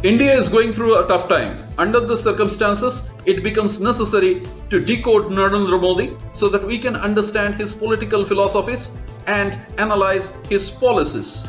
India is going through a tough time. Under the circumstances, it becomes necessary to decode Narendra Modi so that we can understand his political philosophies and analyze his policies.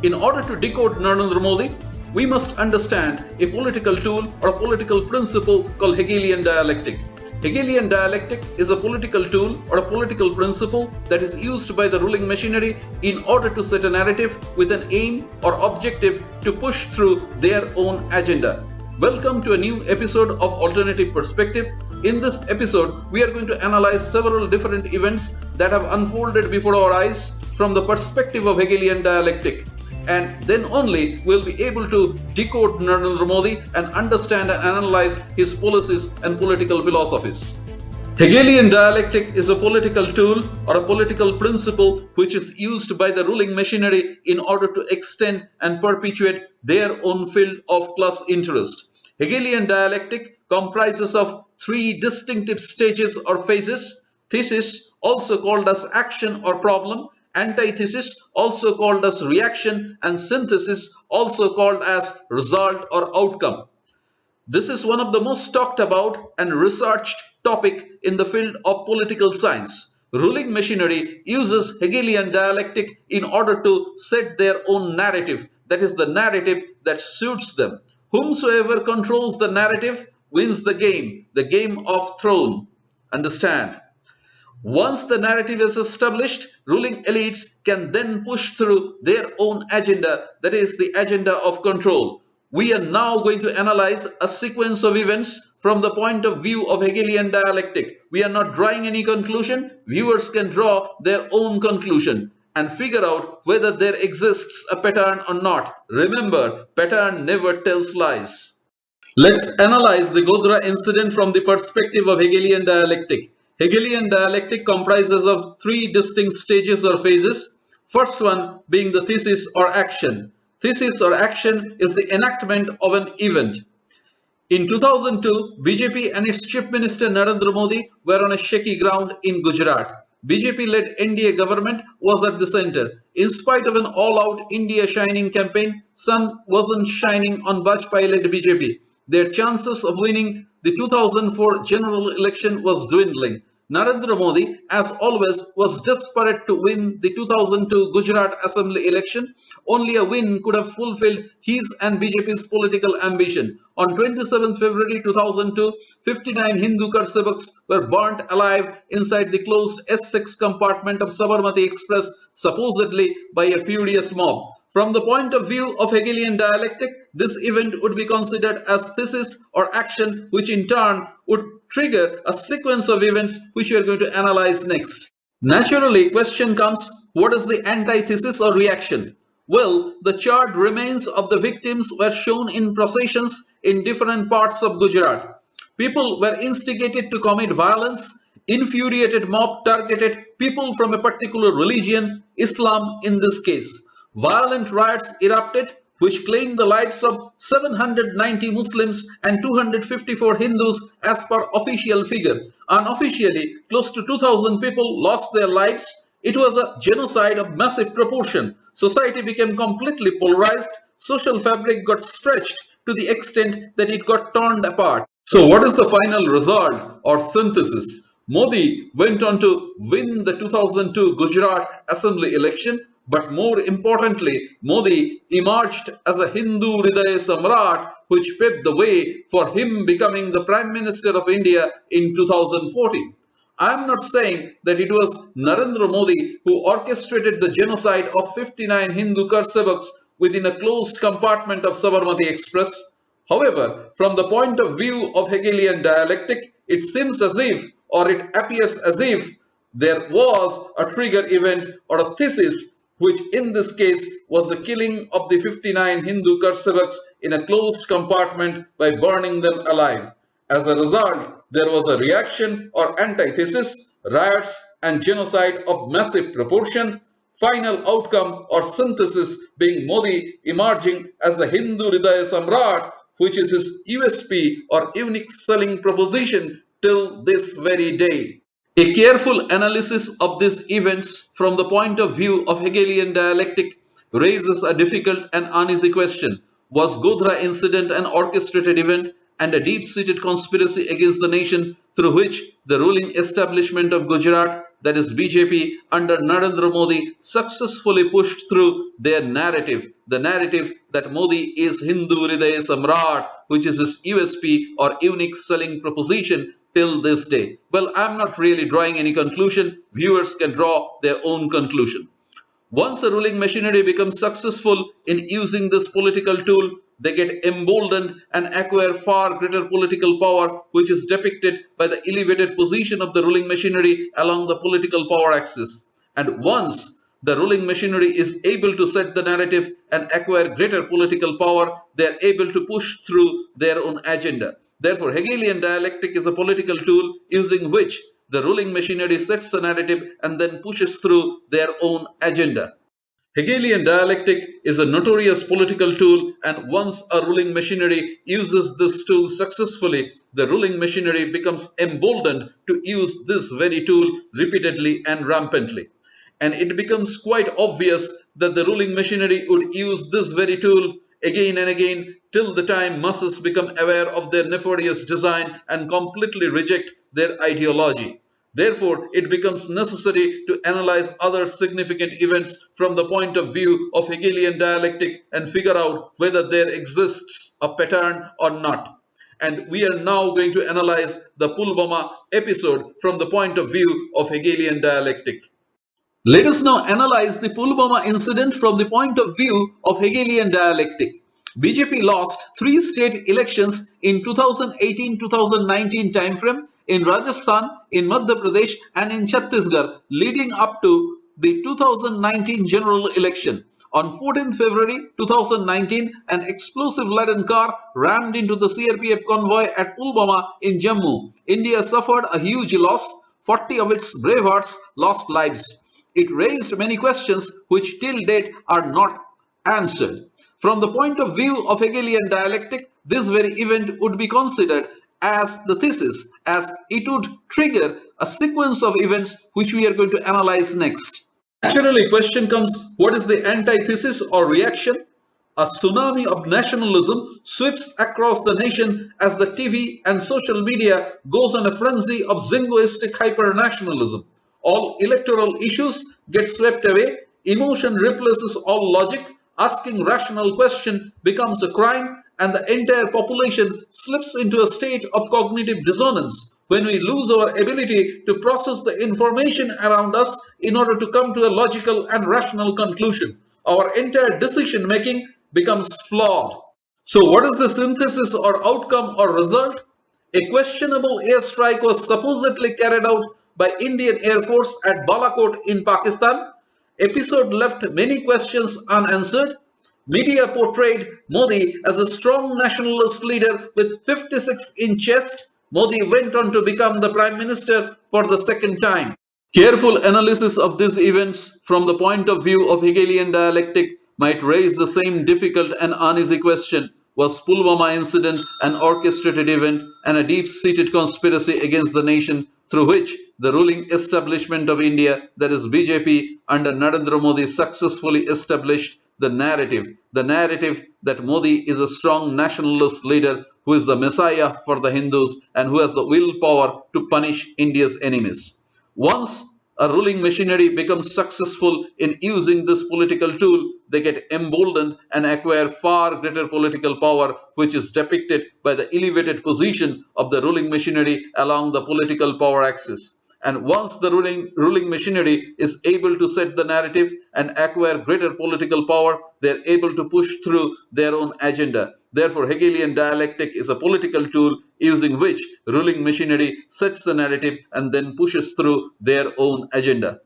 In order to decode Narendra Modi, we must understand a political tool or a political principle called Hegelian dialectic. Hegelian dialectic is a political tool or a political principle that is used by the ruling machinery in order to set a narrative with an aim or objective to push through their own agenda. Welcome to a new episode of Alternative Perspective. In this episode, we are going to analyze several different events that have unfolded before our eyes from the perspective of Hegelian dialectic. And then only we'll be able to decode Narendra Modi and understand and analyze his policies and political philosophies. Hegelian dialectic is a political tool or a political principle which is used by the ruling machinery in order to extend and perpetuate their own field of class interest. Hegelian dialectic comprises of three distinctive stages or phases: thesis, also called as action or problem; antithesis, also called as reaction; and synthesis, also called as result or outcome. This is one of the most talked about and researched topic in the field of political science. Ruling machinery uses Hegelian dialectic in order to set their own narrative, that is, the narrative that suits them. Whomsoever controls the narrative wins the game of throne. Understand? Once the narrative is established, ruling elites can then push through their own agenda, that is the agenda of control. We are now going to analyze a sequence of events from the point of view of Hegelian dialectic. We are not drawing any conclusion. Viewers can draw their own conclusion and figure out whether there exists a pattern or not. Remember, pattern never tells lies. Let's analyze the Godhra incident from the perspective of Hegelian dialectic. Hegelian dialectic comprises of three distinct stages or phases. First one being the thesis or action. Thesis or action is the enactment of an event. In 2002, BJP and its Chief Minister Narendra Modi were on a shaky ground in Gujarat. BJP-led NDA government was at the center. In spite of an all-out India Shining campaign, sun wasn't shining on Vajpayee-led BJP. Their chances of winning the 2004 general election was dwindling. Narendra Modi, as always, was desperate to win the 2002 Gujarat Assembly election. Only a win could have fulfilled his and BJP's political ambition. On 27 February 2002, 59 Hindu Karsevaks were burnt alive inside the closed S6 compartment of Sabarmati Express, supposedly by a furious mob. From the point of view of Hegelian dialectic, this event would be considered as thesis or action, which in turn would trigger a sequence of events which we are going to analyze next. Naturally, question comes, what is the antithesis or reaction? Well, the charred remains of the victims were shown in processions in different parts of Gujarat. People were instigated to commit violence. Infuriated mob targeted people from a particular religion, Islam in this case. Violent riots erupted which claimed the lives of 790 Muslims and 254 Hindus as per official figure. Unofficially, close to 2,000 people lost their lives. It was a genocide of massive proportion. Society became completely polarized. Social fabric got stretched to the extent that it got torn apart. So what is the final result or synthesis? Modi went on to win the 2002 Gujarat Assembly election. But more importantly, Modi emerged as a Hindu Hridaya Samrat, which paved the way for him becoming the Prime Minister of India in 2014. I am not saying that it was Narendra Modi who orchestrated the genocide of 59 Hindu Karsevaks within a closed compartment of Sabarmati Express. However, from the point of view of Hegelian dialectic, it seems as if, or it appears as if, there was a trigger event or a thesis, which in this case was the killing of the 59 Hindu Karsevaks in a closed compartment by burning them alive. As a result, there was a reaction or antithesis, riots and genocide of massive proportion. Final outcome or synthesis being Modi emerging as the Hindu Hridaya Samrat, which is his USP or unique selling proposition till this very day. A careful analysis of these events from the point of view of Hegelian dialectic raises a difficult and uneasy question. Was Godhra incident an orchestrated event and a deep-seated conspiracy against the nation through which the ruling establishment of Gujarat, that is BJP, under Narendra Modi successfully pushed through their narrative, the narrative that Modi is Hindu Hriday Samrat, which is his USP or unique selling proposition till this day? Well, I'm not really drawing any conclusion. Viewers can draw their own conclusion. Once a ruling machinery becomes successful in using this political tool, they get emboldened and acquire far greater political power, which is depicted by the elevated position of the ruling machinery along the political power axis. And once the ruling machinery is able to set the narrative and acquire greater political power, they are able to push through their own agenda. Therefore, Hegelian dialectic is a political tool using which the ruling machinery sets a narrative and then pushes through their own agenda. Hegelian dialectic is a notorious political tool, and once a ruling machinery uses this tool successfully, the ruling machinery becomes emboldened to use this very tool repeatedly and rampantly. And it becomes quite obvious that the ruling machinery would use this very tool again and again till the time masses become aware of their nefarious design and completely reject their ideology. Therefore, it becomes necessary to analyze other significant events from the point of view of Hegelian dialectic and figure out whether there exists a pattern or not. And we are now going to analyze the Pulwama episode from the point of view of Hegelian dialectic. Let us now analyze the Pulwama incident from the point of view of Hegelian dialectic. BJP lost 3 state elections in 2018-2019 timeframe in Rajasthan, in Madhya Pradesh and in Chhattisgarh leading up to the 2019 general election. On 14th February 2019, an explosive-laden car rammed into the CRPF convoy at Pulwama in Jammu. India suffered a huge loss. 40 of its brave hearts lost lives. It raised many questions which till date are not answered. From the point of view of Hegelian dialectic, this very event would be considered as the thesis, as it would trigger a sequence of events which we are going to analyze next. Naturally, question comes, what is the antithesis or reaction? A tsunami of nationalism sweeps across the nation as the TV and social media goes on a frenzy of zingoistic hyper-nationalism. All electoral issues get swept away, emotion replaces all logic, asking rational question becomes a crime, and the entire population slips into a state of cognitive dissonance when we lose our ability to process the information around us in order to come to a logical and rational conclusion. Our entire decision making becomes flawed. So what is the synthesis or outcome or result? A questionable airstrike was supposedly carried out by Indian Air Force at Balakot in Pakistan. Episode left many questions unanswered. Media portrayed Modi as a strong nationalist leader with 56 in chest. Modi went on to become the Prime Minister for the second time. Careful analysis of these events from the point of view of Hegelian dialectic might raise the same difficult and uneasy question. Was Pulwama incident an orchestrated event and a deep-seated conspiracy against the nation through which the ruling establishment of India, that is BJP, under Narendra Modi successfully established the narrative that Modi is a strong nationalist leader who is the messiah for the Hindus and who has the willpower to punish India's enemies. Once a ruling machinery becomes successful in using this political tool, they get emboldened and acquire far greater political power, which is depicted by the elevated position of the ruling machinery along the political power axis. And once the ruling machinery is able to set the narrative and acquire greater political power, they are able to push through their own agenda. Therefore, Hegelian dialectic is a political tool using which ruling machinery sets the narrative and then pushes through their own agenda.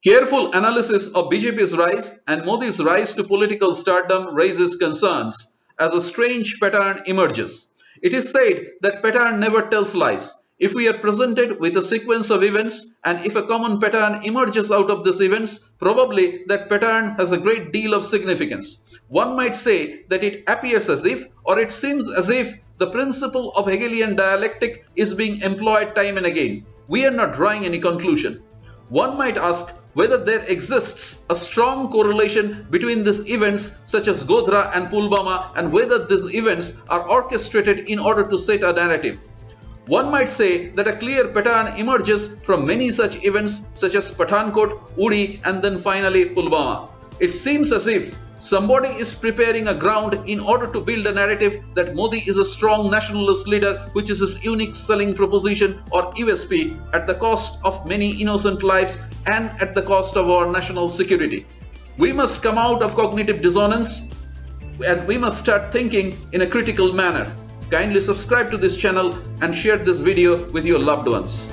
Careful analysis of BJP's rise and Modi's rise to political stardom raises concerns as a strange pattern emerges. It is said that pattern never tells lies. If we are presented with a sequence of events and if a common pattern emerges out of these events, probably that pattern has a great deal of significance. One might say that it appears as if, or it seems as if, the principle of Hegelian dialectic is being employed time and again. We are not drawing any conclusion. One might ask, whether there exists a strong correlation between these events such as Godhra and Pulwama, and whether these events are orchestrated in order to set a narrative. One might say that a clear pattern emerges from many such events such as Pathankot, Uri, and then finally Pulwama. It seems as if somebody is preparing a ground in order to build a narrative that Modi is a strong nationalist leader, which is his unique selling proposition or USP, at the cost of many innocent lives and at the cost of our national security. We must come out of cognitive dissonance and we must start thinking in a critical manner. Kindly subscribe to this channel and share this video with your loved ones.